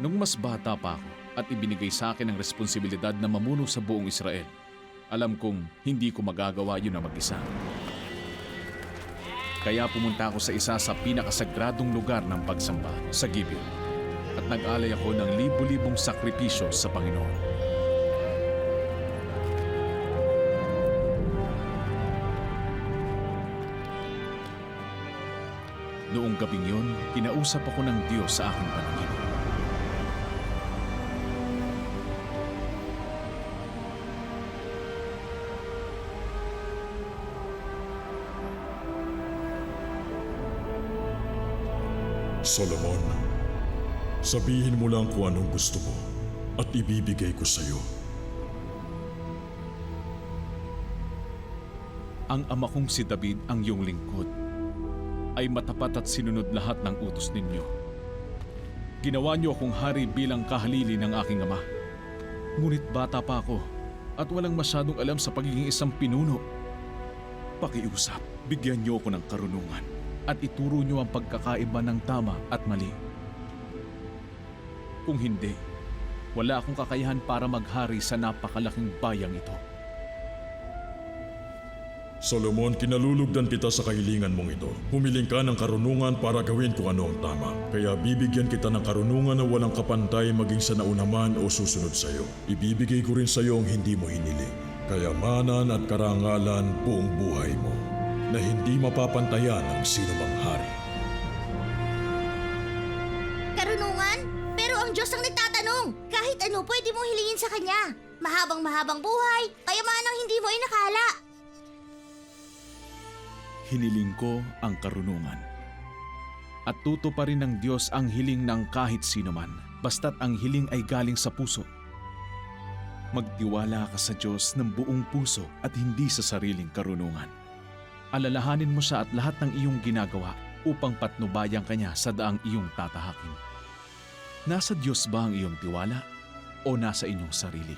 Nung mas bata pa ako at ibinigay sa akin ang responsibilidad na mamuno sa buong Israel, alam kong hindi ko magagawa yun na mag-isa. Kaya pumunta ako sa isa sa pinakasagradong lugar ng pagsamba, sa Gibeon, at nag-alay ako ng libu-libong sakripisyo sa Panginoon. Noong gabing yun, kinausap ako ng Diyos sa aking panaginip. Solomon, sabihin mo lang kung anong gusto mo at ibibigay ko sa iyo. Ang ama kong si David, ang iyong lingkod, ay matapat at sinunod lahat ng utos ninyo. Ginawa niyo akong hari bilang kahalili ng aking ama. Ngunit bata pa ako at walang masyadong alam sa pagiging isang pinuno. Pakiusap, bigyan niyo ako ng karunungan at ituro niyo ang pagkakaiba ng tama at mali. Kung hindi, wala akong kakayahan para maghari sa napakalaking bayang ito. Solomon, kinalulugdan kita sa kahilingan mong ito. Humiling ka ng karunungan para gawin kung ano ang tama. Kaya bibigyan kita ng karunungan na walang kapantay maging sa nauna man o susunod sa iyo. Ibibigay ko rin sa iyo ang hindi mo hiniling. Kayamanan at karangalan buong buhay mo na hindi mapapantayan ng sino mang hari. Karunungan? Pero ang Diyos ang nagtatanong. Kahit ano pwede mong hilingin sa Kanya. Mahabang-mahabang buhay, kayamanang hindi mo inakala. Hiniling ko ang karunungan. At tutuparin ng Diyos ang hiling ng kahit sino man, basta't ang hiling ay galing sa puso. Magtiwala ka sa Diyos ng buong puso at hindi sa sariling karunungan. Alalahanin mo siya at lahat ng iyong ginagawa upang patnubayan ka niya sa daang iyong tatahakin. Nasa Diyos ba ang iyong tiwala o nasa inyong sarili?